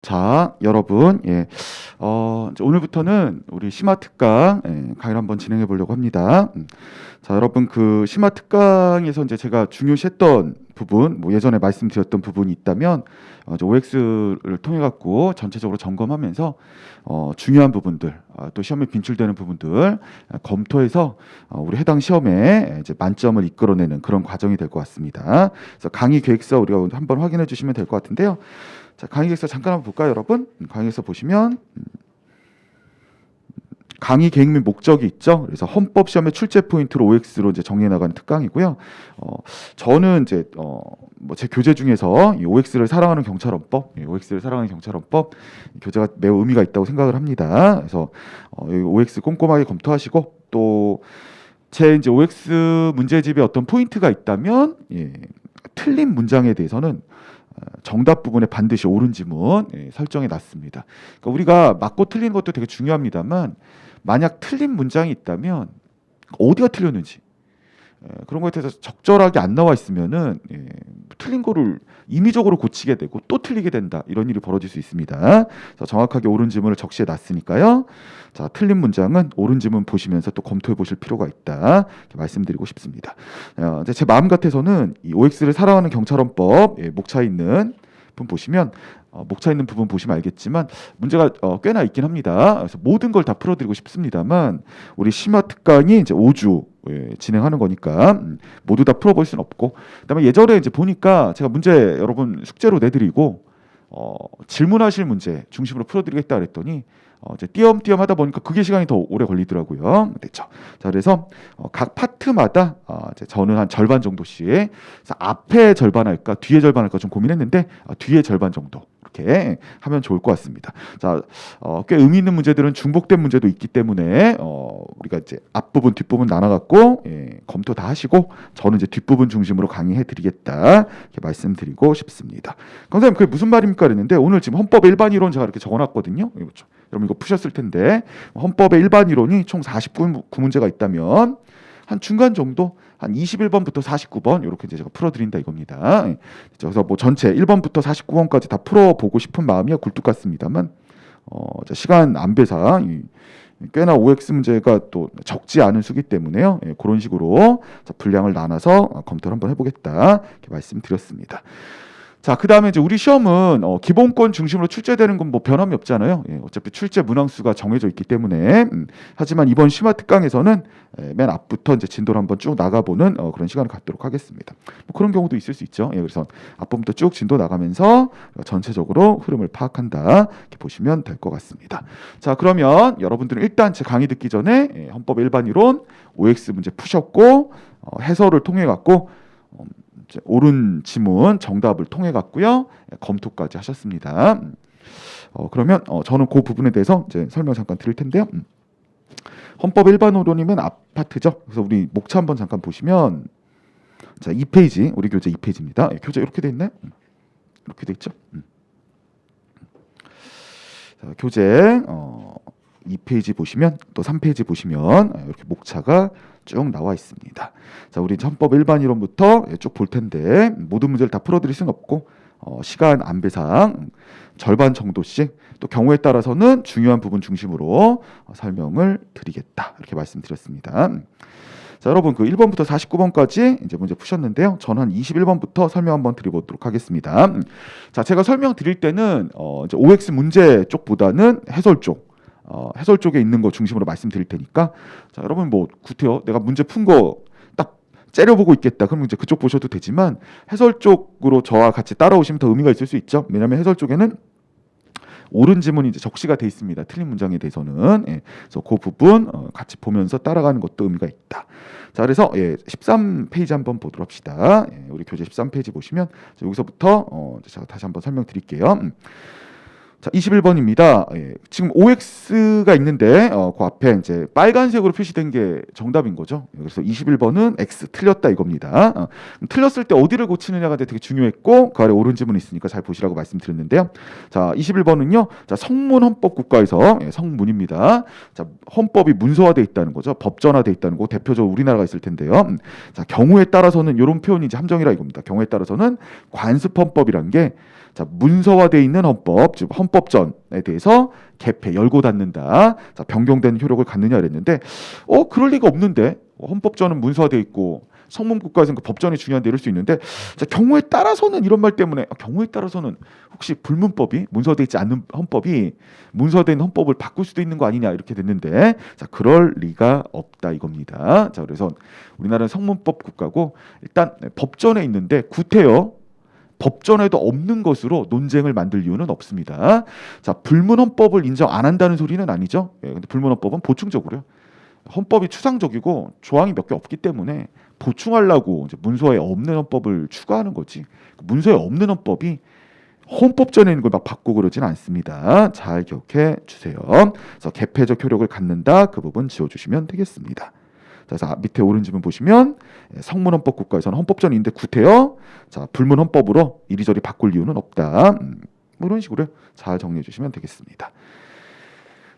자, 여러분, 이제 오늘부터는 우리 심화 특강 강의를 한번 진행해 보려고 합니다. 자, 여러분, 그 심화 특강에서 이제 제가 중요시했던 부분, 뭐 예전에 말씀드렸던 부분이 있다면 이제 OX를 통해 갖고 전체적으로 점검하면서 중요한 부분들, 또 시험에 빈출되는 부분들 검토해서 우리 해당 시험에 이제 만점을 이끌어내는 그런 과정이 될 것 같습니다. 그래서 강의 계획서 우리가 한번 확인해 주시면 될 것 같은데요. 자, 강의 계획서 잠깐 한번 볼까요, 여러분? 강의 계획서 보시면 강의 계획 및 목적이 있죠. 그래서 헌법 시험의 출제 포인트로 OX로 이제 정리해 나가는 특강이고요. 저는 이제 뭐 제 교재 중에서 이 OX를 사랑하는 경찰헌법, OX를 사랑하는 경찰헌법 교재가 매우 의미가 있다고 생각을 합니다. 그래서 이 OX 꼼꼼하게 검토하시고 또 제 이제 OX 문제집에 어떤 포인트가 있다면 틀린 문장에 대해서는 정답 부분에 반드시 옳은 지문 설정해 놨습니다. 그러니까 우리가 맞고 틀리는 것도 되게 중요합니다만 만약 틀린 문장이 있다면 어디가 틀렸는지 그런 거에 대해서 적절하게 안 나와 있으면은 틀린 거를 임의적으로 고치게 되고 또 틀리게 된다, 이런 일이 벌어질 수 있습니다. 그래서 정확하게 옳은 지문을 적시해 놨으니까요. 자, 틀린 문장은 옳은 지문 보시면서 또 검토해 보실 필요가 있다, 이렇게 말씀드리고 싶습니다. 이제 제 마음 같아서는 이 OX를 사랑하는 경찰헌법 목차 있는 부분 보시면 목차 있는 부분 보시면 알겠지만 문제가 꽤나 있긴 합니다. 그래서 모든 걸 다 풀어드리고 싶습니다만 우리 심화 특강이 이제 5주 진행하는 거니까 모두 다 풀어볼 수는 없고, 그다음에 예전에 이제 보니까 제가 문제 여러분 숙제로 내드리고 질문하실 문제 중심으로 풀어드리겠다 그랬더니 이제 띄엄띄엄 하다 보니까 그게 시간이 더 오래 걸리더라고요. 됐죠. 자, 그래서 각 파트마다 이제 저는 한 절반 정도씩, 그래서 앞에 절반 할까 뒤에 절반 할까 좀 고민했는데 뒤에 절반 정도 이렇게 하면 좋을 것 같습니다. 자, 꽤 의미 있는 문제들은 중복된 문제도 있기 때문에 우리가 이제 앞부분 뒷부분 나눠갖고 검토 다 하시고 저는 이제 뒷부분 중심으로 강의해드리겠다, 이렇게 말씀드리고 싶습니다. 선생님 그게 무슨 말입니까? 그랬는데 오늘 지금 헌법의 일반 이론 제가 이렇게 적어놨거든요. 여러분 이거 푸셨을 텐데 헌법의 일반 이론이 총 49문제가 있다면 한 중간 정도 한 21번부터 49번 이렇게 이제 제가 풀어드린다 이겁니다. 그래서 뭐 전체 1번부터 49번까지 다 풀어보고 싶은 마음이야 굴뚝 같습니다만 시간 안배상 꽤나 OX 문제가 또 적지 않은 수기 때문에요. 그런 식으로 분량을 나눠서 검토를 한번 해보겠다, 이렇게 말씀드렸습니다. 자, 그 다음에 이제 우리 시험은 기본권 중심으로 출제되는 건 뭐 변함이 없잖아요. 어차피 출제 문항수가 정해져 있기 때문에. 하지만 이번 심화 특강에서는 맨 앞부터 이제 진도를 한번 쭉 나가보는 그런 시간을 갖도록 하겠습니다. 뭐 그런 경우도 있을 수 있죠. 그래서 앞부분부터 쭉 진도 나가면서 전체적으로 흐름을 파악한다, 이렇게 보시면 될 것 같습니다. 자, 그러면 여러분들은 일단 제 강의 듣기 전에 헌법 일반 이론 OX 문제 푸셨고 해설을 통해 갖고 옳은 지문 정답을 통해 갖고요 검토까지 하셨습니다. 그러면 저는 그 부분에 대해서 이제 설명 잠깐 드릴 텐데요. 헌법 일반으로님은 앞 파트죠. 그래서 우리 목차 한번 잠깐 보시면 자, 2페이지 우리 교재 2페이지입니다. 교재 이렇게 돼 있나요? 이렇게 돼 있죠. 자, 교재 2페이지 보시면 또 3페이지 보시면 이렇게 목차가 쭉 나와 있습니다. 자, 우리 헌법 일반 이론부터 쭉 볼 텐데 모든 문제를 다 풀어드릴 수는 없고 시간 안배상 절반 정도씩 또 경우에 따라서는 중요한 부분 중심으로 설명을 드리겠다, 이렇게 말씀드렸습니다. 자, 여러분 그 1번부터 49번까지 이제 문제 푸셨는데요. 저는 한 21번부터 설명 한번 드려보도록 하겠습니다. 자, 제가 설명 드릴 때는 이제 OX 문제 쪽보다는 해설 쪽에 있는 거 중심으로 말씀드릴 테니까, 자, 여러분 뭐 구태여 내가 문제 푼 거 딱 째려보고 있겠다 그러면 이제 그쪽 보셔도 되지만 해설 쪽으로 저와 같이 따라오시면 더 의미가 있을 수 있죠. 왜냐하면 해설 쪽에는 옳은 지문이 이제 적시가 돼 있습니다. 틀린 문장에 대해서는. 그래서 그 부분 같이 보면서 따라가는 것도 의미가 있다. 자, 그래서 13페이지 한번 보도록 합시다. 우리 교재 13페이지 보시면 여기서부터 제가 다시 한번 설명드릴게요. 자, 21번입니다. 지금 OX가 있는데 그 앞에 이제 빨간색으로 표시된 게 정답인 거죠. 그래서 21번은 X 틀렸다 이겁니다. 틀렸을 때 어디를 고치느냐가 되게 중요했고 그 아래 옳은 지문이 있으니까 잘 보시라고 말씀드렸는데요. 자, 21번은요. 자, 성문 헌법 국가에서 성문입니다. 자, 헌법이 문서화돼 있다는 거죠. 법전화돼 있다는 거 대표적으로 우리나라가 있을 텐데요. 자, 경우에 따라서는 이런 표현이 이제 함정이라 이겁니다. 경우에 따라서는 관습헌법이란 게 자, 문서화되어 있는 헌법, 즉 헌법전에 대해서 개폐, 열고 닫는다. 자, 변경된 효력을 갖느냐 그랬는데, 그럴 리가 없는데 헌법전은 문서화되어 있고 성문국가에서는 그 법전이 중요한데 이럴 수 있는데, 자, 경우에 따라서는 이런 말 때문에 경우에 따라서는 혹시 불문법이 문서화되어 있지 않는 헌법이 문서화된 헌법을 바꿀 수도 있는 거 아니냐 이렇게 됐는데, 자, 그럴 리가 없다 이겁니다. 자, 그래서 우리나라는 성문법 국가고 일단 법전에 있는데 구태여 법전에도 없는 것으로 논쟁을 만들 이유는 없습니다. 자, 불문헌법을 인정 안 한다는 소리는 아니죠. 근데 불문헌법은 보충적으로요. 헌법이 추상적이고 조항이 몇 개 없기 때문에 보충하려고 이제 문서에 없는 헌법을 추가하는 거지. 문서에 없는 헌법이 헌법전에 있는 걸 막 바꾸고 그러지는 않습니다. 잘 기억해 주세요. 그래서 개폐적 효력을 갖는다. 그 부분 지워주시면 되겠습니다. 자, 밑에 오른지문 보시면 성문헌법 국가에서는 헌법전이 있는데 구태여 자, 불문헌법으로 이리저리 바꿀 이유는 없다. 뭐 이런 식으로 잘 정리해 주시면 되겠습니다.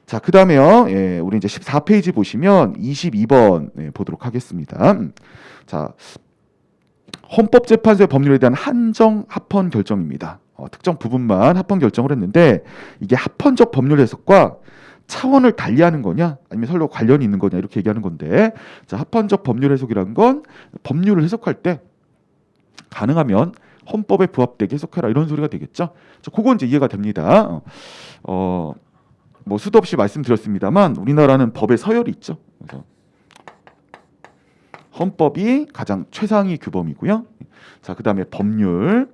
자, 그 다음에요. 우리 이제 14페이지 보시면 22번 보도록 하겠습니다. 자, 헌법재판소의 법률에 대한 한정 합헌 결정입니다. 특정 부분만 합헌 결정을 했는데 이게 합헌적 법률 해석과 차원을 달리하는 거냐 아니면 서로 관련이 있는 거냐 이렇게 얘기하는 건데, 자, 합헌적 법률 해석이라는 건 법률을 해석할 때 가능하면 헌법에 부합되게 해석해라 이런 소리가 되겠죠. 자, 그건 이제 이해가 됩니다. 뭐 수도 없이 말씀드렸습니다만 우리나라는 법의 서열이 있죠. 그래서 헌법이 가장 최상위 규범이고요. 자, 그다음에 법률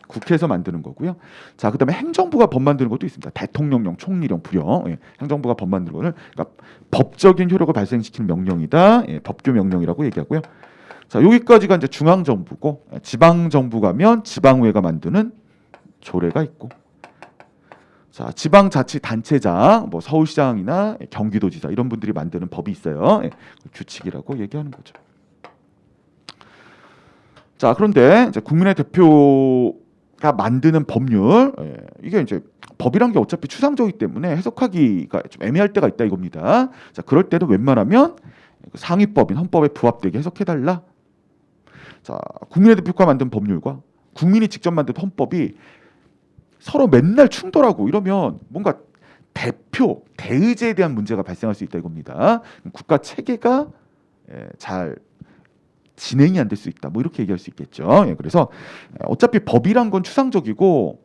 국회에서 만드는 거고요. 자, 그다음에 행정부가 법 만드는 것도 있습니다. 대통령령, 총리령, 부령. 행정부가 법 만드는 거는 그러니까 법적인 효력을 발생시키는 명령이다. 법규 명령이라고 얘기하고요. 자, 여기까지가 이제 중앙 정부고, 지방 정부 가면 지방의회가 만드는 조례가 있고, 자, 지방자치단체장, 뭐 서울시장이나 경기도지사 이런 분들이 만드는 법이 있어요. 규칙이라고 얘기하는 거죠. 자, 그런데 이제 국민의 대표가 만드는 법률, 이게 이제 법이란 게 어차피 추상적이기 때문에 해석하기가 좀 애매할 때가 있다 이겁니다. 자, 그럴 때는 웬만하면 상위법인 헌법에 부합되게 해석해달라. 자, 국민의 대표가 만든 법률과 국민이 직접 만든 헌법이 서로 맨날 충돌하고 이러면 뭔가 대표, 대의제에 대한 문제가 발생할 수 있다 이겁니다. 국가 체계가 잘 진행이 안 될 수 있다. 뭐 이렇게 얘기할 수 있겠죠. 그래서 어차피 법이란 건 추상적이고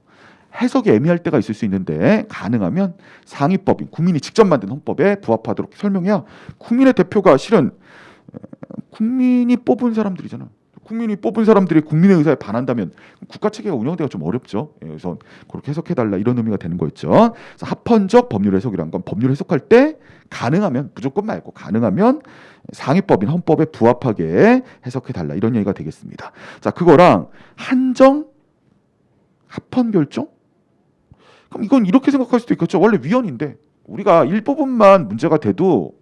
해석이 애매할 때가 있을 수 있는데 가능하면 상위법인 국민이 직접 만든 헌법에 부합하도록 설명해야 국민의 대표가 실은 국민이 뽑은 사람들이잖아. 국민이 뽑은 사람들이 국민의 의사에 반한다면 국가 체계가 운영되기가 좀 어렵죠. 그래서 그렇게 해석해달라 이런 의미가 되는 거였죠. 그래서 합헌적 법률 해석이란 건 법률 해석할 때 가능하면 무조건 말고 가능하면 상위법인 헌법에 부합하게 해석해달라 이런 얘기가 되겠습니다. 자, 그거랑 한정 합헌 결정? 그럼 이건 이렇게 생각할 수도 있겠죠. 원래 위헌인데 우리가 일부분만 문제가 돼도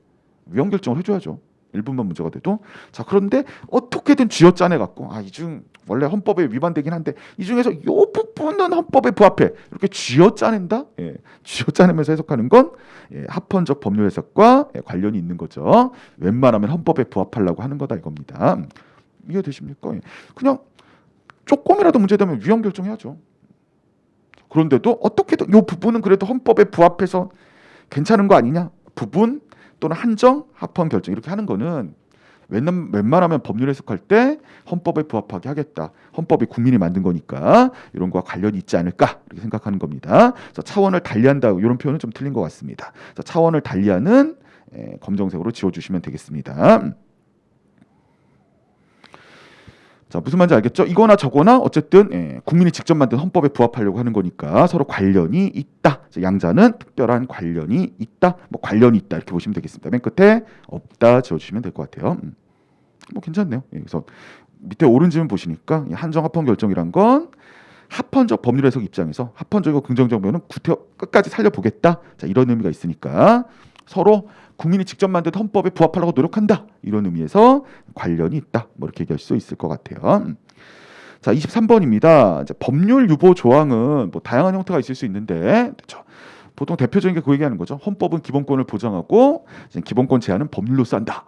위헌 결정을 해줘야죠. 일부만 문제가 돼도. 자, 그런데 어떻게든 쥐어짜내 갖고 이중 원래 헌법에 위반되긴 한데 이 중에서 이 부분은 헌법에 부합해 이렇게 쥐어짜낸다. 쥐어짜내면서 해석하는 건 합헌적 법률 해석과 관련이 있는 거죠. 웬만하면 헌법에 부합하려고 하는 거다 이겁니다. 이해되십니까? 그냥 조금이라도 문제되면 위헌 결정해야죠. 그런데도 어떻게든 이 부분은 그래도 헌법에 부합해서 괜찮은 거 아니냐? 부분 또는 한정, 합헌 결정 이렇게 하는 거는 웬만하면 법률 해석할 때 헌법에 부합하게 하겠다. 헌법이 국민이 만든 거니까 이런 거와 관련이 있지 않을까 이렇게 생각하는 겁니다. 그래서 차원을 달리한다 이런 표현은 좀 틀린 것 같습니다. 그래서 차원을 달리하는 검정색으로 지워주시면 되겠습니다. 자, 무슨 말인지 알겠죠? 이거나 저거나 어쨌든 국민이 직접 만든 헌법에 부합하려고 하는 거니까 서로 관련이 있다. 양자는 특별한 관련이 있다. 뭐 관련이 있다 이렇게 보시면 되겠습니다. 맨 끝에 없다 지워주시면 될 것 같아요. 뭐 괜찮네요. 그래서 밑에 오른지문 보시니까 한정 합헌 결정이란 건 합헌적 법률 해석 입장에서 합헌적이고 긍정적 면은 끝까지 살려보겠다. 자, 이런 의미가 있으니까 서로 국민이 직접 만든 헌법에 부합하려고 노력한다. 이런 의미에서 관련이 있다. 뭐 이렇게 얘기할 수 있을 것 같아요. 자, 23번입니다. 이제 법률 유보 조항은 뭐 다양한 형태가 있을 수 있는데 그렇죠? 보통 대표적인 게 그 얘기하는 거죠. 헌법은 기본권을 보장하고 기본권 제한은 법률로써 한다.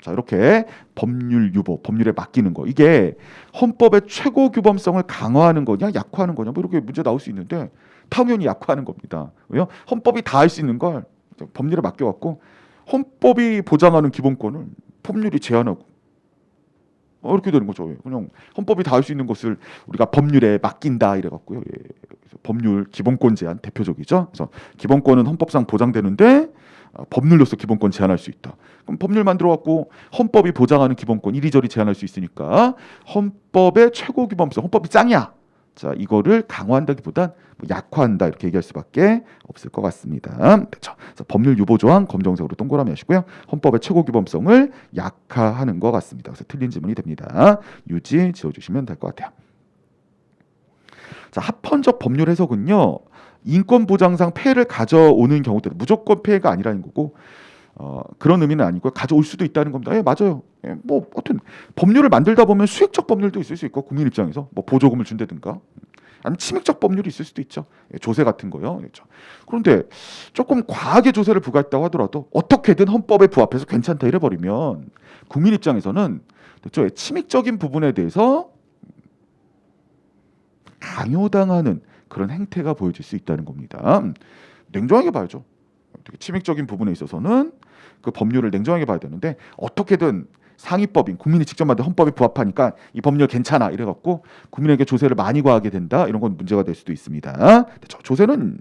자, 이렇게 법률 유보, 법률에 맡기는 거. 이게 헌법의 최고 규범성을 강화하는 거냐, 약화하는 거냐, 뭐 이렇게 문제 나올 수 있는데 당연히 약화하는 겁니다. 왜요? 헌법이 다 할 수 있는 걸 법률에 맡겨갖고 헌법이 보장하는 기본권을 법률이 제한하고 이렇게 되는 거죠. 그냥 헌법이 다 할 수 있는 것을 우리가 법률에 맡긴다 이래갖고요. 예. 그래서 법률 기본권 제한 대표적이죠. 그래서 기본권은 헌법상 보장되는데 법률로서 기본권 제한할 수 있다. 그럼 법률 만들어갖고 헌법이 보장하는 기본권 이리저리 제한할 수 있으니까 헌법의 최고 규범성, 헌법이 짱이야. 자, 이거를 강화한다기보단 뭐 약화한다 이렇게 얘기할 수밖에 없을 것 같습니다. 그렇죠. 그래서 법률 유보 조항 검정색으로 동그라미 하시고요. 헌법의 최고 규범성을 약화하는 것 같습니다. 그래서 틀린 지문이 됩니다. 유지 지어주시면 될 것 같아요. 자, 합헌적 법률 해석은요. 인권 보장상 폐해를 가져오는 경우들 무조건 폐해가 아니라는 거고 그런 의미는 아니고 가져올 수도 있다는 겁니다. 예, 맞아요. 예, 뭐 어떤 법률을 만들다 보면 수익적 법률도 있을 수 있고 국민 입장에서 뭐 보조금을 준다든가 아니면 침익적 법률이 있을 수도 있죠. 예, 조세 같은 거요. 그렇죠. 그런데 조금 과하게 조세를 부과했다고 하더라도 어떻게든 헌법에 부합해서 괜찮다 이래버리면 국민 입장에서는 그렇죠. 예, 침익적인 부분에 대해서 강요당하는 그런 행태가 보여질 수 있다는 겁니다. 냉정하게 봐야죠. 되게 침익적인 부분에 있어서는 그 법률을 냉정하게 봐야 되는데 어떻게든 상위법인 국민이 직접 만든 헌법에 부합하니까 이 법률 괜찮아 이래갖고 국민에게 조세를 많이 과하게 된다 이런 건 문제가 될 수도 있습니다. 조세는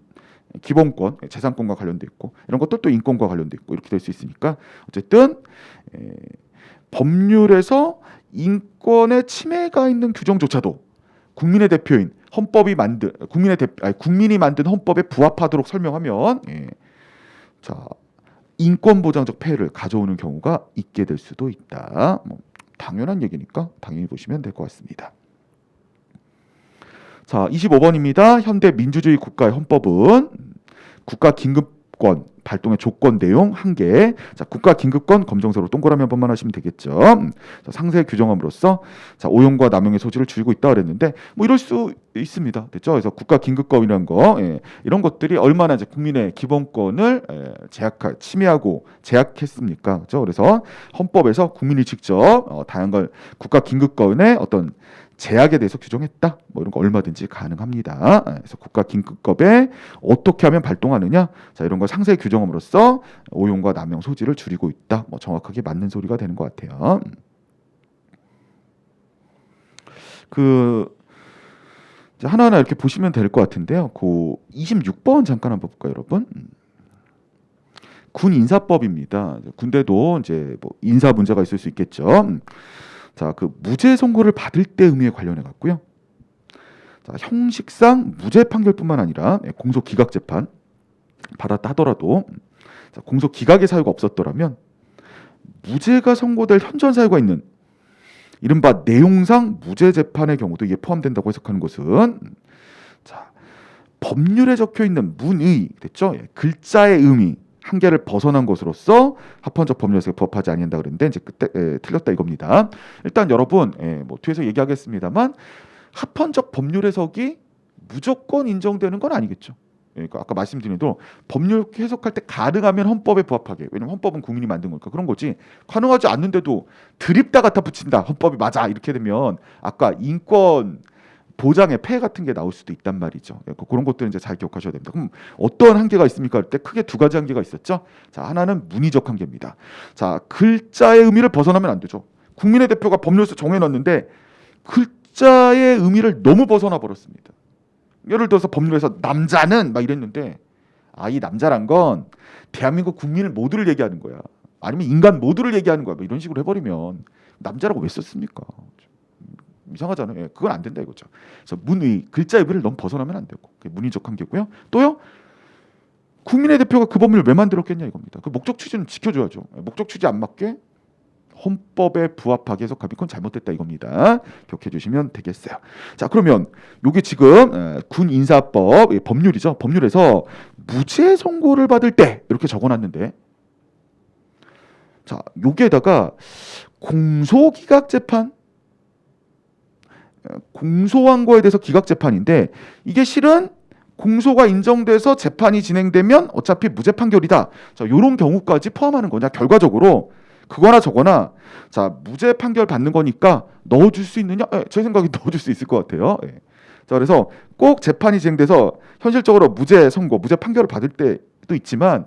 기본권, 재산권과 관련돼 있고 이런 것도 또 인권과 관련돼 있고 이렇게 될 수 있으니까 어쨌든 법률에서 인권의 침해가 있는 규정조차도 국민의 대표인 국민이 만든 헌법에 부합하도록 설명하면 자, 인권 보장적 폐해를 가져오는 경우가 있게 될 수도 있다. 뭐, 당연한 얘기니까 당연히 보시면 될 것 같습니다. 자, 25번입니다. 현대 민주주의 국가의 헌법은 국가 긴급권 발동의 조건 내용 1개. 자, 국가 긴급권 검정색으로 동그라미 한 번만 하시면 되겠죠. 자, 상세 규정함으로써 자, 오용과 남용의 소지를 줄이고 있다 그랬는데 뭐 이럴 수 있습니다. 됐죠? 그래서 국가 긴급권이라는 거 이런 것들이 얼마나 이제 국민의 기본권을 침해하고 제약했습니까? 그렇죠? 그래서 헌법에서 국민이 직접 다양한 걸 국가 긴급권의 어떤 제약에 대해서 규정했다. 뭐 이런 거 얼마든지 가능합니다. 그래서 국가 긴급법에 어떻게 하면 발동하느냐, 자 이런 걸 상세 규정함으로써 오용과 남용 소지를 줄이고 있다. 뭐 정확하게 맞는 소리가 되는 것 같아요. 그 하나하나 이렇게 보시면 될 것 같은데요. 그 26번 잠깐 한번 볼까요, 여러분? 군 인사법입니다. 군대도 이제 뭐 인사 문제가 있을 수 있겠죠. 자, 그 무죄 선고를 받을 때 의미에 관련해 갖고요. 자, 형식상 무죄 판결뿐만 아니라 공소 기각 재판 받았다 하더라도 자, 공소 기각의 사유가 없었더라면 무죄가 선고될 현전 사유가 있는 이른바 내용상 무죄 재판의 경우도 이게 포함된다고 해석하는 것은 자, 법률에 적혀 있는 문의 됐죠? 글자의 의미 한계를 벗어난 것으로서 합헌적 법률에서 부합하지 아니한다 그랬는데 이제 그때 틀렸다 이겁니다. 일단 여러분 뭐 뒤에서 얘기하겠습니다만 합헌적 법률 해석이 무조건 인정되는 건 아니겠죠. 그러니까 아까 말씀드린 대로 법률 해석할 때 가능하면 헌법에 부합하게, 왜냐면 헌법은 국민이 만든 거니까 그런 거지, 가능하지 않는데도 드립다 갖다 붙인다 헌법이 맞아 이렇게 되면 아까 인권 보장의 폐해 같은 게 나올 수도 있단 말이죠. 그런 것들은 이제 잘 기억하셔야 됩니다. 그럼 어떤 한계가 있습니까? 할 때 크게 두 가지 한계가 있었죠. 자, 하나는 문의적 한계입니다. 자, 글자의 의미를 벗어나면 안 되죠. 국민의 대표가 법률에서 정해놨는데 글자의 의미를 너무 벗어나 버렸습니다. 예를 들어서 법률에서 남자는 막 이랬는데 이 남자란 건 대한민국 국민을 모두를 얘기하는 거야. 아니면 인간 모두를 얘기하는 거야. 뭐 이런 식으로 해버리면 남자라고 왜 썼습니까? 이상하잖아요. 그건 안 된다 이거죠. 그래서 문의 글자의 의미를 너무 벗어나면 안 되고 그게 문의적 한계고요. 또요. 국민의 대표가 그 법률을 왜 만들었겠냐 이겁니다. 그 목적 취지는 지켜줘야죠. 목적 취지 안 맞게 헌법에 부합하게 해석하면 그건 잘못됐다 이겁니다. 기억해 주시면 되겠어요. 자, 그러면 요게 지금 군 인사법 법률이죠. 법률에서 무죄 선고를 받을 때 이렇게 적어놨는데 자, 여기에다가 공소기각 재판 공소한 거에 대해서 기각 재판인데 이게 실은 공소가 인정돼서 재판이 진행되면 어차피 무죄 판결이다. 자, 이런 경우까지 포함하는 거냐? 결과적으로 그거나 저거나 자 무죄 판결 받는 거니까 넣어줄 수 있느냐? 제 생각에 넣어줄 수 있을 것 같아요. 예. 자 그래서 꼭 재판이 진행돼서 현실적으로 무죄 선고, 무죄 판결을 받을 때도 있지만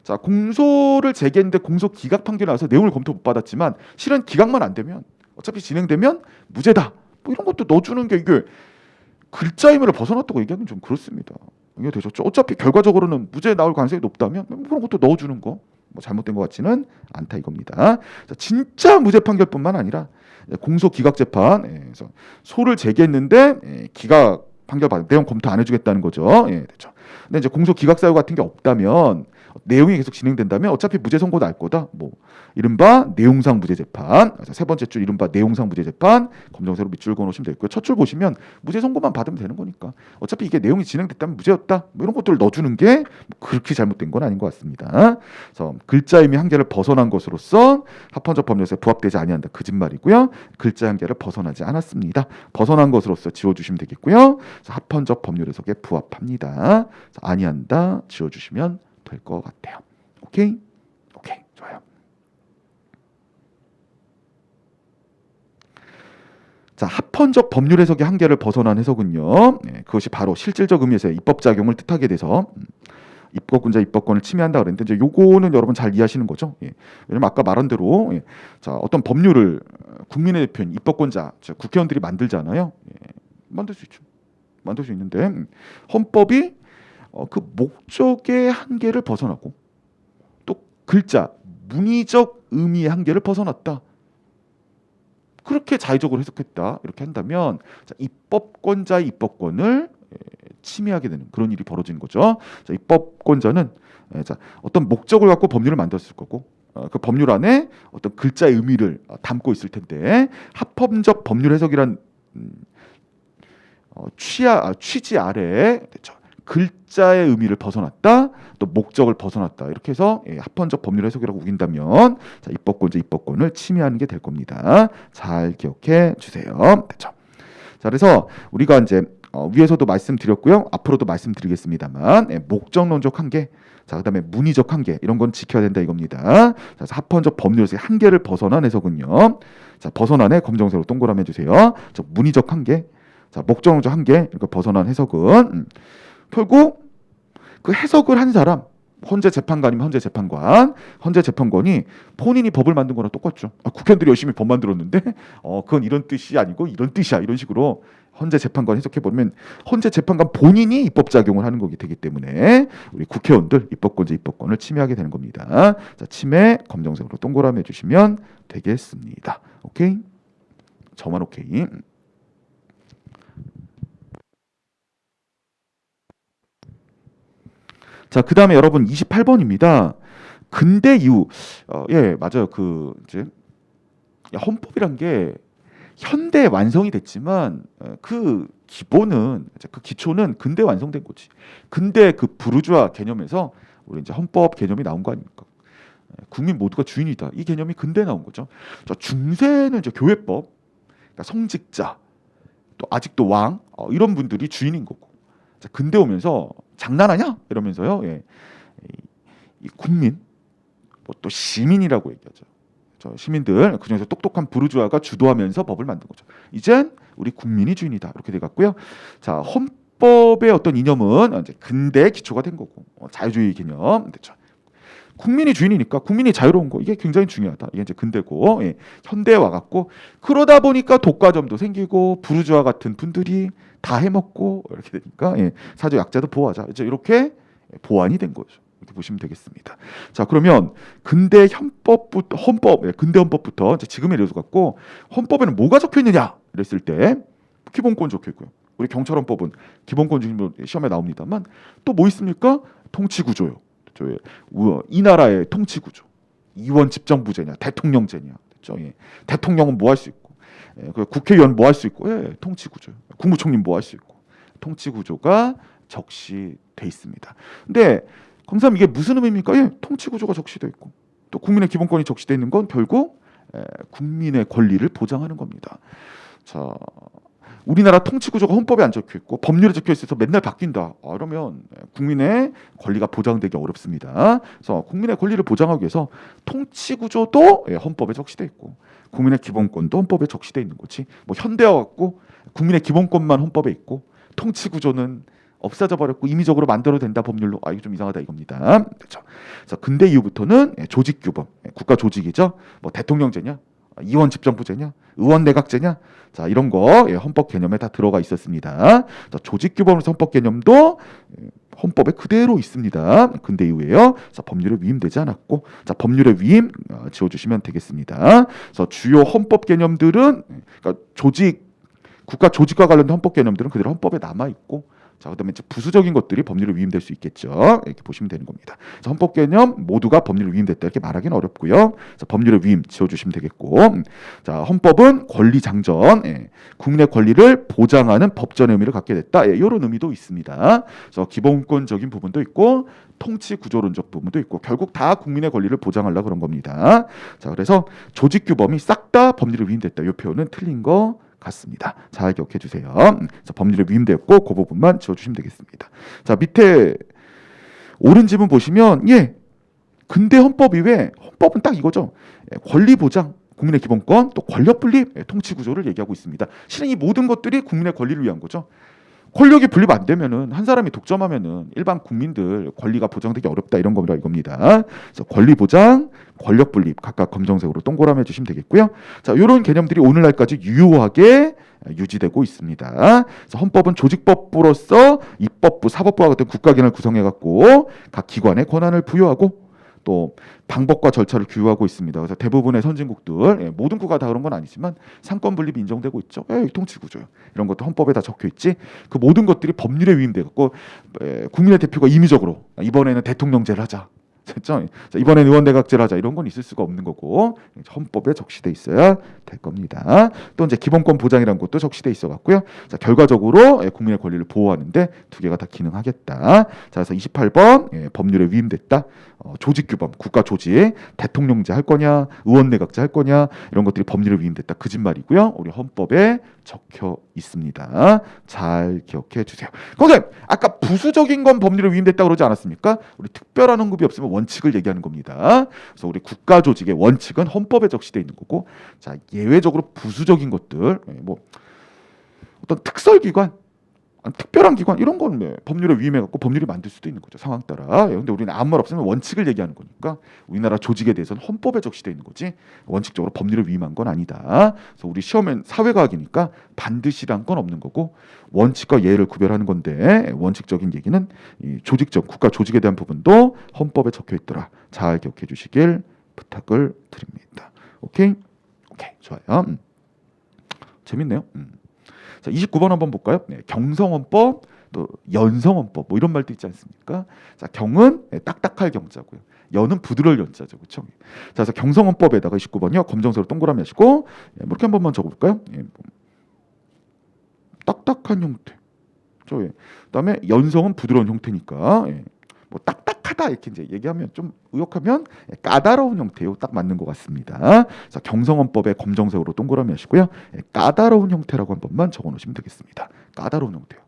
자 공소를 제기했는데 공소 기각 판결이 나와서 내용을 검토 못 받았지만 실은 기각만 안 되면 어차피 진행되면 무죄다. 뭐 이런 것도 넣어주는 게 이게 글자 의미를 벗어났다고 얘기하면 좀 그렇습니다. 이게 되셨죠? 어차피 결과적으로는 무죄 나올 가능성이 높다면 그런 것도 넣어주는 거 뭐 잘못된 것 같지는 않다 이겁니다. 자, 진짜 무죄 판결뿐만 아니라 공소 기각 재판, 그래서 소를 제기했는데 기각 판결 받은 내용 검토 안 해주겠다는 거죠. 그렇죠. 근데 이제 공소 기각 사유 같은 게 없다면 내용이 계속 진행된다면 어차피 무죄 선고 날 거다. 뭐 이른바 내용상 무죄 재판. 세 번째 줄 이른바 내용상 무죄 재판. 검정색으로 밑줄 그어놓으시면 되고요. 첫 줄 보시면 무죄 선고만 받으면 되는 거니까 어차피 이게 내용이 진행됐다면 무죄였다. 뭐 이런 것들을 넣어주는 게 그렇게 잘못된 건 아닌 것 같습니다. 그래서 글자 의미 한계를 벗어난 것으로서 합헌적 법률에 부합되지 아니한다. 거짓말이고요. 글자 한계를 벗어나지 않았습니다. 벗어난 것으로서 지워주시면 되겠고요. 합헌적 법률 해석에 부합합니다. 아니한다 지워주시면 될 것 같아요. 오케이? 오케이, 좋아요. 자, 합헌적 법률 해석의 한계를 벗어난 해석은요. 그것이 바로 실질적 의미에서의 입법 작용을 뜻하게 돼서 입법권자 입법권을 침해한다 그랬는데 이제 요거는 여러분 잘 이해하시는 거죠. 왜냐면 아까 말한 대로 자, 어떤 법률을 국민의 대표인 입법권자, 국회의원들이 만들잖아요. 만들 수 있죠. 만들 수 있는데 헌법이 그 목적의 한계를 벗어나고 또 글자, 문의적 의미의 한계를 벗어났다. 그렇게 자의적으로 해석했다. 이렇게 한다면 자, 입법권자의 입법권을 침해하게 되는 그런 일이 벌어지는 거죠. 자, 입법권자는 자, 어떤 목적을 갖고 법률을 만들었을 거고 그 법률 안에 어떤 글자의 의미를 담고 있을 텐데 합헌적 법률 해석이란 취지 아래 글자의 의미를 벗어났다, 또 목적을 벗어났다 이렇게 해서 합헌적 법률 해석이라고 우긴다면 자, 입법권자 입법권을 침해하는 게 될 겁니다. 잘 기억해 주세요. 됐죠? 자, 그래서 우리가 이제 위에서도 말씀드렸고요, 앞으로도 말씀드리겠습니다만 목적론적 한계, 자 그다음에 문의적 한계 이런 건 지켜야 된다 이겁니다. 자, 합헌적 법률에서 한계를 벗어난 해석은요, 자 벗어난에 검정색으로 동그라미 해주세요. 자, 문의적 한계, 자 목적론적 한계 이렇게 벗어난 해석은 결국 그 해석을 한 사람, 헌재 재판관이면 헌재 재판관, 헌재 재판관이 본인이 법을 만든 거랑 똑같죠. 국회의원들이 열심히 법 만들었는데 그건 이런 뜻이 아니고 이런 뜻이야 이런 식으로 헌재 재판관 해석해 보면 헌재 재판관 본인이 입법 작용을 하는 거기 되기 때문에 우리 국회의원들 입법권자 입법권을 침해하게 되는 겁니다. 자, 침해 검정색으로 동그라미 해주시면 되겠습니다. 오케이? 저만 오케이. 자, 그 다음에 여러분 28번입니다. 근대 이후, 예, 맞아요. 그, 이제, 헌법이란 게 현대 완성이 됐지만, 그 기본은, 그 기초는 근대 완성된 거지. 근대 그 부르주아 개념에서 우리 이제 헌법 개념이 나온 거 아닙니까? 국민 모두가 주인이다. 이 개념이 근대에 나온 거죠. 자, 중세는 이제 교회법, 그러니까 성직자, 또 아직도 왕, 이런 분들이 주인인 거고. 자, 근대 오면서 장난하냐? 이러면서요. 이 국민, 뭐 또 시민이라고 얘기하죠. 저 시민들 그중에서 똑똑한 부르주아가 주도하면서 법을 만든 거죠. 이젠 우리 국민이 주인이다. 이렇게 돼 갔고요. 자, 헌법의 어떤 이념은 이제 근대의 기초가 된 거고 자유주의 개념. 됐죠. 국민이 주인이니까 국민이 자유로운 거 이게 굉장히 중요하다. 이게 이제 근대고 현대에 와갖고 그러다 보니까 독과점도 생기고 부르주아 같은 분들이 다 해먹고 이렇게 되니까 사조 약자도 보호하자. 이제 이렇게 보완이 된 거죠. 이렇게 보시면 되겠습니다. 자, 그러면 근대 헌법부터 근대 헌법부터 이제 지금의 예를 갖고 헌법에는 뭐가 적혀 있느냐 이랬을 때 기본권 적혀 있고요. 우리 경찰헌법은 기본권 중심 시험에 나옵니다만 또 뭐 있습니까? 통치구조요. 이 나라의 통치구조, 이원 집정부제냐, 대통령제냐, 그렇죠? 대통령은 뭐 할 수 있고, 국회의원 뭐 할 수 있고, 통치구조, 국무총리 뭐 할 수 있고, 통치구조가 적시돼 있습니다. 근데 검사님 이게 무슨 의미입니까? 통치구조가 적시돼 있고, 또 국민의 기본권이 적시돼 있는 건 결국 국민의 권리를 보장하는 겁니다. 자, 우리나라 통치 구조가 헌법에 안 적혀 있고 법률에 적혀 있어서 맨날 바뀐다. 그러면 국민의 권리가 보장되기 어렵습니다. 그래서 국민의 권리를 보장하기 위해서 통치 구조도 헌법에 적시돼 있고 국민의 기본권도 헌법에 적시돼 있는 거지. 뭐 현대화 갖고 국민의 기본권만 헌법에 있고 통치 구조는 없어져 버렸고 임의적으로 만들어도 된다 법률로. 이거 좀 이상하다 이겁니다. 그렇죠. 그래서 근대 이후부터는 조직 규범, 국가 조직이죠. 뭐 대통령제냐, 이원 집정부제냐, 의원 내각제냐, 자 이런 거 헌법 개념에 다 들어가 있었습니다. 자, 조직 규범으로서 헌법 개념도 헌법에 그대로 있습니다. 근대 이후에요. 자, 법률에 위임되지 않았고, 자 법률에 위임 지워주시면 되겠습니다. 그래서 주요 헌법 개념들은 그러니까 국가 조직과 관련된 헌법 개념들은 그대로 헌법에 남아 있고. 자, 그다음에 이제 부수적인 것들이 법률에 위임될 수 있겠죠. 이렇게 보시면 되는 겁니다. 그래서 헌법 개념 모두가 법률에 위임됐다 이렇게 말하기는 어렵고요. 그래서 법률에 위임 지워주시면 되겠고, 자 헌법은 권리 장전, 국민의 권리를 보장하는 법전의 의미를 갖게 됐다. 이런 의미도 있습니다. 그래서 기본권적인 부분도 있고 통치 구조론적 부분도 있고 결국 다 국민의 권리를 보장하려고 그런 겁니다. 자, 그래서 조직 규범이 싹 다 법률에 위임됐다. 이 표현은 틀린 거 같습니다. 잘 기억해 주세요. 자, 법률에 위임되었고 그 부분만 지워주시면 되겠습니다. 자, 밑에 오른 지문 보시면 근대 헌법 이외에 헌법은 딱 이거죠. 권리 보장, 국민의 기본권, 또 권력 분립, 통치 구조를 얘기하고 있습니다. 실은 이 모든 것들이 국민의 권리를 위한 거죠. 권력이 분립 안 되면은 한 사람이 독점하면은 일반 국민들 권리가 보장되기 어렵다 이런 겁니다. 이겁니다. 그래서 권리 보장, 권력 분립 각각 검정색으로 동그라미 해주시면 되겠고요. 자, 이런 개념들이 오늘날까지 유효하게 유지되고 있습니다. 그래서 헌법은 조직법부로서 입법부, 사법부와 같은 국가기관을 구성해 갖고 각 기관에 권한을 부여하고 또 방법과 절차를 규율하고 있습니다. 그래서 대부분의 선진국들, 모든 국가 다 그런 건 아니지만 상권 분립이 인정되고 있죠. 통치 구조요. 이런 것도 헌법에 다 적혀 있지. 그 모든 것들이 법률에 위임돼 갖고 국민의 대표가 임의적으로 이번에는 대통령제를 하자. 됐죠? 이번에는 의원 내각제를 하자. 이런 건 있을 수가 없는 거고 헌법에 적시돼 있어야 될 겁니다. 또 이제 기본권 보장이라는 것도 적시돼 있어 갖고요. 자, 결과적으로 국민의 권리를 보호하는데 두 개가 다 기능하겠다. 자, 그래서 28번 법률에 위임됐다. 조직 규범, 국가 조직, 대통령제 할 거냐, 의원 내각제 할 거냐 이런 것들이 법률에 위임됐다. 거짓말이고요. 우리 헌법에 적혀 있습니다. 잘 기억해 주세요. 선생님, 아까 부수적인 건 법률에 위임됐다 그러지 않았습니까? 우리 특별한 언급이 없으면 원칙을 얘기하는 겁니다. 그래서 우리 국가 조직의 원칙은 헌법에 적시되어 있는 거고, 자 예외적으로 부수적인 것들, 뭐 어떤 특설기관, 특별한 기관 이런 건 법률에 위임해 갖고 법률이 만들 수도 있는 거죠. 상황 따라. 근데 우리는 아무 말 없으면 원칙을 얘기하는 거니까 우리나라 조직에 대해서는 헌법에 적시되어 있는 거지 원칙적으로 법률에 위임한 건 아니다. 그래서 우리 시험엔 사회과학이니까 반드시란 건 없는 거고 원칙과 예외를 구별하는 건데 원칙적인 얘기는 이 조직적 국가 조직에 대한 부분도 헌법에 적혀 있더라. 잘 기억해 주시길 부탁을 드립니다. 오케이 좋아요. 재밌네요. 자, 29번 한번 볼까요? 경성헌법, 또 연성헌법 뭐 이런 말도 있지 않습니까? 자, 경은 딱딱할 경자고요. 연은 부드러울 연자죠. 그렇죠? 자, 그래서 경성헌법에다가 29번이요. 검정색으로 동그라미 하시고 이렇게 한 번만 적어볼까요? 딱딱한 형태. 그다음에 연성은 부드러운 형태니까 뭐 딱딱하다 이렇게 이제 얘기하면 좀 의역하면 까다로운 형태요. 딱 맞는 것 같습니다. 자, 경성헌법에 검정색으로 동그라미 하시고요. 까다로운 형태라고 한 번만 적어 놓으시면 되겠습니다. 까다로운 형태요.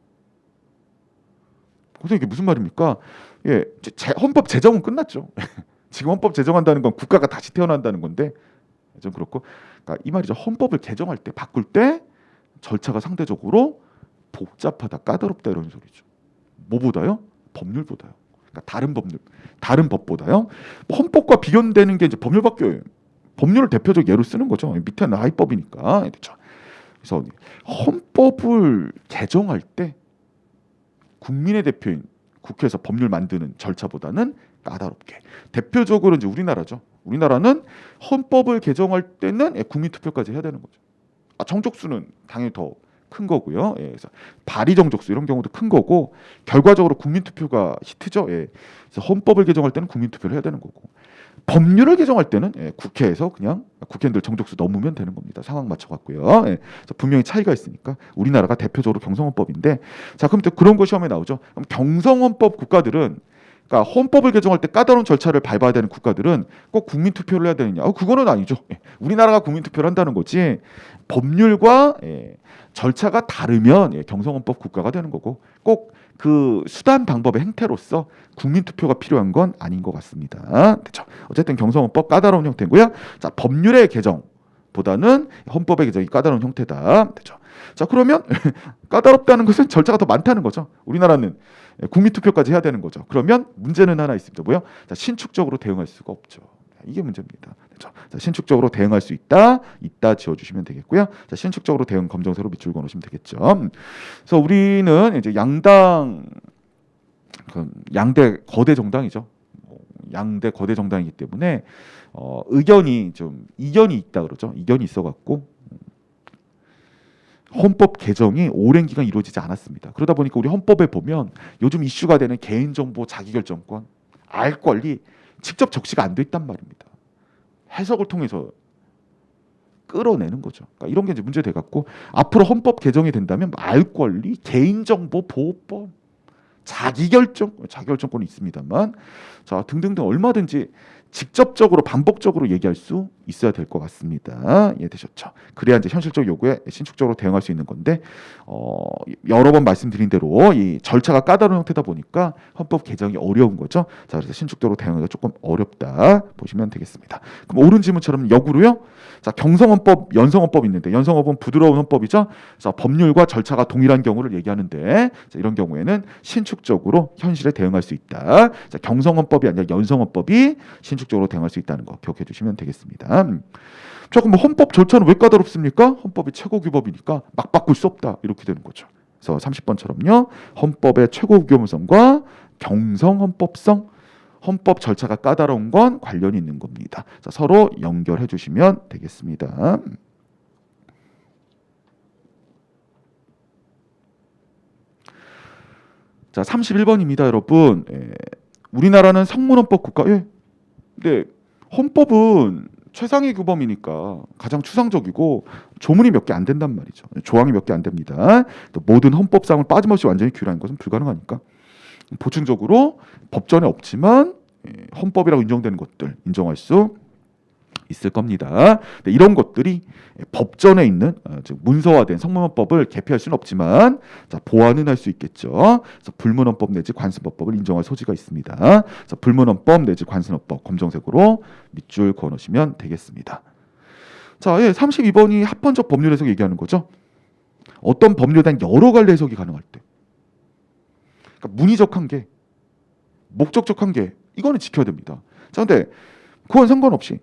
그래서 이게 무슨 말입니까? 헌법 제정은 끝났죠. 지금 헌법 제정한다는 건 국가가 다시 태어난다는 건데 좀 그렇고, 그러니까 이 말이죠. 헌법을 개정할 때 바꿀 때 절차가 상대적으로 복잡하다, 까다롭다 이런 소리죠. 뭐보다요? 법률보다요. 그러니까 다른 법보다요. 헌법과 비교되는 게 이제 법률밖에 법률을 대표적 예로 쓰는 거죠. 밑에는 하위법이니까. 그렇죠. 그래서 헌법을 개정할 때 국민의 대표인 국회에서 법률 만드는 절차보다는 까다롭게. 대표적으로 이제 우리나라죠. 우리나라는 헌법을 개정할 때는 국민 투표까지 해야 되는 거죠. 정족수는 당연히 더 큰 거고요. 그래서 발의 정족수 이런 경우도 큰 거고 결과적으로 국민 투표가 히트죠. 그래서 헌법을 개정할 때는 국민 투표를 해야 되는 거고 법률을 개정할 때는 국회에서 그냥 국회의원들 정족수 넘으면 되는 겁니다. 상황 맞춰갖고요. 그래서 분명히 차이가 있으니까 우리나라가 대표적으로 경성헌법인데, 자 그럼 또 그런 거 시험에 나오죠. 그럼 경성헌법 국가들은, 그러니까 헌법을 개정할 때 까다로운 절차를 밟아야 되는 국가들은 꼭 국민 투표를 해야 되느냐? 그거는 아니죠. 우리나라가 국민 투표를 한다는 거지 법률과 절차가 다르면 경성헌법 국가가 되는 거고 꼭 그 수단 방법의 행태로서 국민 투표가 필요한 건 아닌 것 같습니다. 그렇죠? 어쨌든 경성헌법 까다로운 형태고요. 자, 법률의 개정보다는 헌법의 개정이 까다로운 형태다. 그렇죠? 자, 그러면 까다롭다는 것은 절차가 더 많다는 거죠. 우리나라는 국민 투표까지 해야 되는 거죠. 그러면 문제는 하나 있습니다. 뭐요? 자, 신축적으로 대응할 수가 없죠. 이게 문제입니다. 그렇죠? 자, 신축적으로 대응할 수 있다 지어주시면 되겠고요. 자, 신축적으로 대응 검정색으로 밑줄 그어놓으시면 되겠죠. 그래서 우리는 이제 양대 거대 정당이죠. 양대 거대 정당이기 때문에 이견이 있다 그러죠. 이견이 있어갖고 헌법 개정이 오랜 기간 이루어지지 않았습니다. 그러다 보니까 우리 헌법에 보면 요즘 이슈가 되는 개인정보 자기결정권, 알 권리 직접 적시가 안 돼 있단 말입니다. 해석을 통해서 끌어내는 거죠. 그러니까 이런 게 이제 문제돼 갖고 앞으로 헌법 개정이 된다면 알 권리, 개인정보 보호법, 자기결정권이 있습니다만 자 등등등 얼마든지 직접적으로 반복적으로 얘기할 수 있어야 될 것 같습니다. 이해되셨죠? 그래야 이제 현실적 요구에 신축적으로 대응할 수 있는 건데 여러 번 말씀드린 대로 이 절차가 까다로운 형태다 보니까 헌법 개정이 어려운 거죠. 자, 그래서 신축적으로 대응하기가 조금 어렵다 보시면 되겠습니다. 그럼 옳은 질문처럼 역으로요. 자, 경성헌법, 연성헌법 있는데 연성헌법은 부드러운 헌법이죠. 자, 법률과 절차가 동일한 경우를 얘기하는데 자, 이런 경우에는 신축적으로 현실에 대응할 수 있다. 자, 경성헌법이 아니라 연성헌법이 신축적으로 대응할 수 있다는 거 기억해 주시면 되겠습니다. 자, 그럼 헌법 절차는 왜 까다롭습니까? 헌법이 최고 규범이니까 막 바꿀 수 없다. 이렇게 되는 거죠. 그래서 30번처럼요. 헌법의 최고 규범성과 경성헌법성, 헌법 절차가 까다로운 건 관련이 있는 겁니다. 자, 서로 연결해 주시면 되겠습니다. 자, 31번입니다, 여러분. 우리나라는 성문헌법 국가. 근데 헌법은 최상위 규범이니까 가장 추상적이고 조문이 몇 개 안 된단 말이죠. 조항이 몇 개 안 됩니다. 또 모든 헌법상을 빠짐없이 완전히 규율하는 것은 불가능하니까 보충적으로 법전에 없지만 헌법이라고 인정되는 것들 인정할 수 있을 겁니다. 이런 것들이 법전에 있는 즉 문서화된 성문헌법을 개폐할 수는 없지만 자, 보완은 할 수 있겠죠. 그래서 불문헌법 내지 관습헌법을 인정할 소지가 있습니다. 그래서 불문헌법 내지 관습헌법 검정색으로 밑줄 그어놓으시면 되겠습니다. 자, 32번이 합헌적 법률 해석 얘기하는 거죠. 어떤 법률에 대한 여러 갈래 해석이 가능할 때, 그러니까 문의적 한계, 목적적 한계 이거는 지켜야 됩니다. 자, 근데 그건 상관없이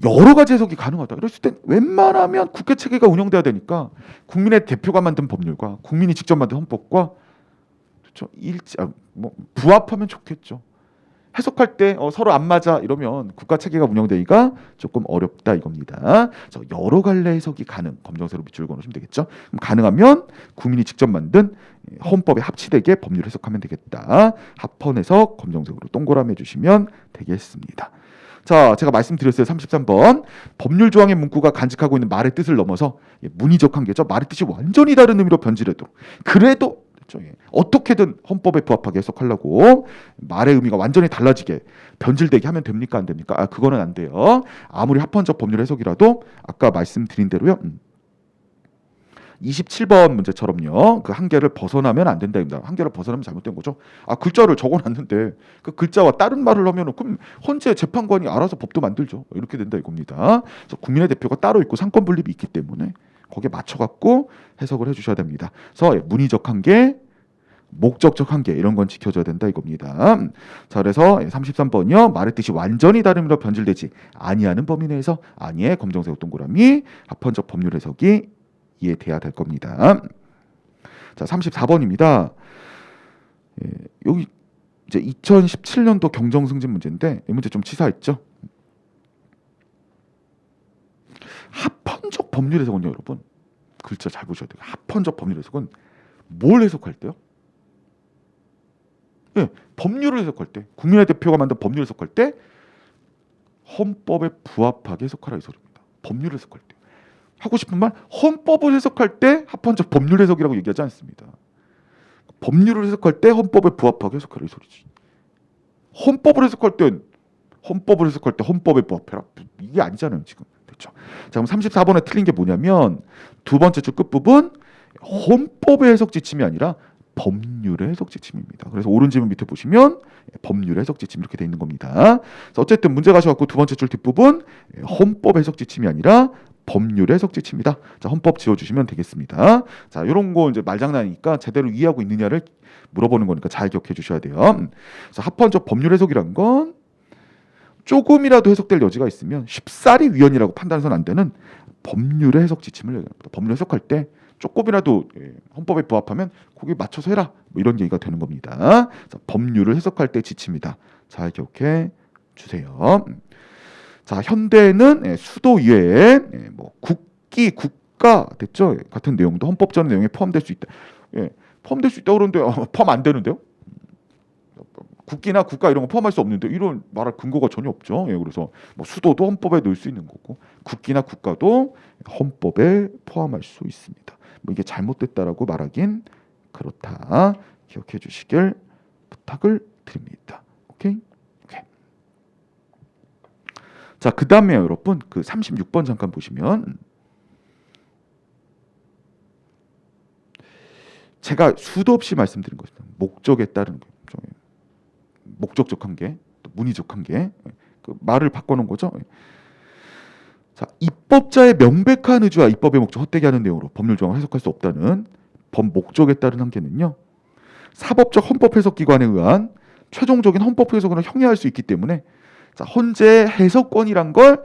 여러 가지 해석이 가능하다. 이랬을 땐 웬만하면 국회 체계가 운영돼야 되니까 국민의 대표가 만든 법률과 국민이 직접 만든 헌법과 그렇죠? 부합하면 좋겠죠. 해석할 때 서로 안 맞아 이러면 국가 체계가 운영되기가 조금 어렵다 이겁니다. 그래서 여러 갈래 해석이 가능. 검정색으로 밑줄 그어놓으시면 되겠죠. 그럼 가능하면 국민이 직접 만든 헌법에 합치되게 법률 해석하면 되겠다. 합헌 해석 검정색으로 동그라미 해주시면 되겠습니다. 자, 제가 말씀드렸어요. 33번. 법률 조항의 문구가 간직하고 있는 말의 뜻을 넘어서 문의적 한계죠. 말의 뜻이 완전히 다른 의미로 변질해도 그래도 어떻게든 헌법에 부합하게 해석하려고 말의 의미가 완전히 달라지게 변질되게 하면 됩니까? 안 됩니까? 그거는 안 돼요. 아무리 합헌적 법률 해석이라도 아까 말씀드린 대로요. 27번 문제처럼요. 그 한계를 벗어나면 안 된다입니다. 한계를 벗어나면 잘못된 거죠. 글자를 적어놨는데 그 글자와 다른 말을 하면 그럼 헌재 재판관이 알아서 법도 만들죠. 이렇게 된다 이겁니다. 그래서 국민의 대표가 따로 있고 상권 분립이 있기 때문에 거기에 맞춰갖고 해석을 해주셔야 됩니다. 그래서 문의적 한계, 목적적 한계 이런 건 지켜줘야 된다 이겁니다. 자, 그래서 33번이요. 말의 뜻이 완전히 다른 의미로 변질되지 아니하는 범위 내에서 아니의 검정색 동그라미 합헌적 법률 해석이 이해돼야 될 겁니다. 자, 34번입니다. 여기 이제 2017년도 경정승진 문제인데 이 문제 좀 치사했죠. 합헌적 법률 해석은요, 여러분. 글자 잘 보셔야 돼요. 합헌적 법률 해석은 뭘 해석할 때요? 법률을 해석할 때, 국민의 대표가 만든 법률을 해석할 때 헌법에 부합하게 해석하라 이 소리입니다. 법률을 해석할 때. 하고 싶은 말, 헌법을 해석할 때 합헌적 법률 해석이라고 얘기하지 않습니다. 법률을 해석할 때 헌법에 부합하게 해석하라 이 소리지. 헌법을 해석할 때 헌법에 부합해라? 이게 아니잖아요 지금. 그렇죠. 자, 그럼 34번에 틀린 게 뭐냐면 두 번째 줄 끝부분 헌법의 해석 지침이 아니라 법률의 해석 지침입니다. 그래서 오른 지문 밑에 보시면 법률의 해석 지침 이렇게 돼 있는 겁니다. 그래서 어쨌든 문제 가셔갖고 두 번째 줄 뒷부분 헌법 해석 지침이 아니라 법률의 해석 지침이다. 자, 헌법 지워주시면 되겠습니다. 자, 이런 거 이제 말장난이니까 제대로 이해하고 있느냐를 물어보는 거니까 잘 기억해 주셔야 돼요. 그래서 합헌적 법률 해석이란 건 조금이라도 해석될 여지가 있으면 쉽사리 위헌이라고 판단해서는 안 되는 법률의 해석 지침을 얘기합니다. 법률 해석할 때 조금이라도 헌법에 부합하면 거기에 맞춰서 해라, 뭐 이런 얘기가 되는 겁니다. 자, 법률을 해석할 때 지침이다. 잘 기억해 주세요. 자, 현대는 수도 이외에 뭐 국기, 국가 됐죠? 같은 내용도 헌법전의 내용에 포함될 수 있다. 포함될 수 있다 그러는데 포함 안 되는데요? 국기나 국가 이런 거 포함할 수 없는데 이런 말할 근거가 전혀 없죠. 그래서 뭐 수도도 헌법에 넣을 수 있는 거고 국기나 국가도 헌법에 포함할 수 있습니다. 뭐 이게 잘못됐다라고 말하긴 그렇다. 기억해 주시길 부탁을 드립니다. 오케이? 오케이. 자, 그 다음에 여러분 그 36번 잠깐 보시면 제가 수도 없이 말씀드린 것입니다. 목적에 따른 거예요. 목적적 관계, 또 문의적 관계, 그 말을 바꿔놓은 거죠. 자, 입법자의 명백한 의지와 입법의 목적 헛되게 하는 내용으로 법률 조항을 해석할 수 없다는 법 목적에 따른 한계는요, 사법적 헌법 해석 기관에 의한 최종적인 헌법 해석으로 형해할 수 있기 때문에, 자, 헌재 해석권이란 걸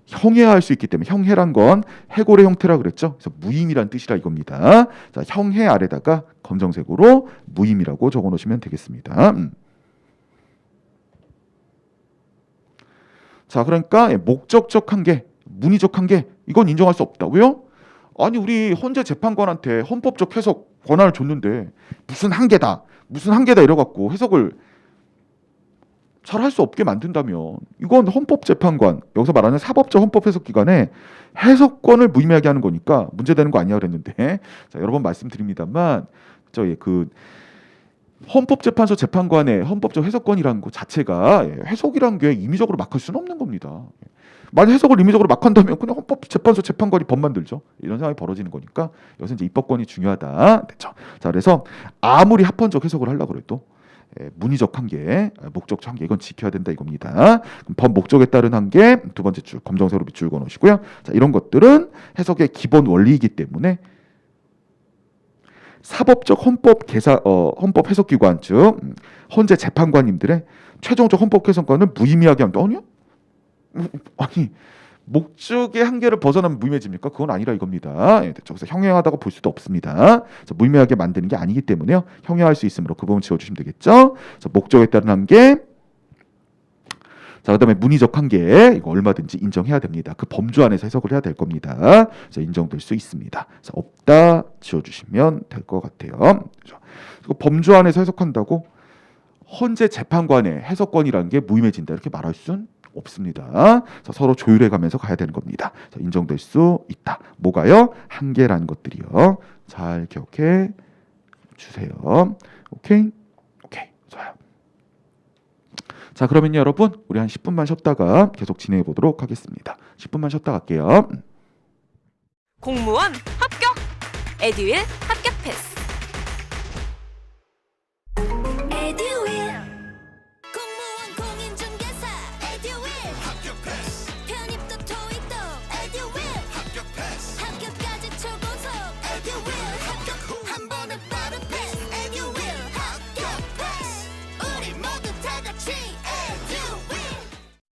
형해할 수 있기 때문에, 형해란 건 해골의 형태라 그랬죠. 그래서 무임이란 뜻이라 이겁니다. 자, 형해 아래다가 검정색으로 무임이라고 적어놓으시면 되겠습니다. 자, 그러니까 목적적 한계, 문의적 한계, 이건 인정할 수 없다. 왜요? 아니, 우리 헌재 재판관한테 헌법적 해석 권한을 줬는데 무슨 한계다 이래갖고 해석을 잘 할 수 없게 만든다면 이건 헌법재판관, 여기서 말하는 사법적 헌법해석기관의 해석권을 무의미하게 하는 거니까 문제되는 거 아니야 그랬는데, 자, 여러 번 말씀드립니다만 그 헌법재판소 재판관의 헌법적 해석권이라는 것 자체가 해석이라는 게 임의적으로 막 할 수는 없는 겁니다. 만약 해석을 임의적으로 막 한다면 그냥 헌법재판소 재판관이 법 만들죠. 이런 상황이 벌어지는 거니까 여기서 이제 입법권이 중요하다. 됐죠. 자, 그래서 아무리 합헌적 해석을 하려고 해도 문의적 한계, 목적적 한계, 이건 지켜야 된다 이겁니다. 그럼 법 목적에 따른 한계, 두 번째 줄 검정색으로 밑줄 그어놓으시고요. 자, 이런 것들은 해석의 기본 원리이기 때문에 사법적 헌법 해석기관, 즉 헌재 재판관님들의 최종적 헌법 해석권을 무의미하게 한다. 아니, 목적의 한계를 벗어나면 무의미해집니까? 그건 아니라 이겁니다. 그래서 형해하다고 볼 수도 없습니다. 무의미하게 만드는 게 아니기 때문에요. 형해할 수 있으므로 그 부분 지워주시면 되겠죠. 목적에 따른 한계. 자, 그다음에 문의적 한계, 이거 얼마든지 인정해야 됩니다. 그 범주 안에서 해석을 해야 될 겁니다. 그래서 인정될 수 있습니다. 그래서 없다 지워주시면 될 것 같아요. 그렇죠? 범주 안에서 해석한다고 헌재 재판관의 해석권이라는 게 무의미해진다 이렇게 말할 수는 없습니다. 그래서 서로 조율해가면서 가야 되는 겁니다. 그래서 인정될 수 있다. 뭐가요? 한계라는 것들이요. 잘 기억해 주세요. 오케이? 오케이. 좋아요. 자, 그러면 여러분 우리 한 10분만 쉬었다가 계속 진행해 보도록 하겠습니다. 10분만 쉬었다 갈게요. 공무원 합격! 에듀윌 합격 패스!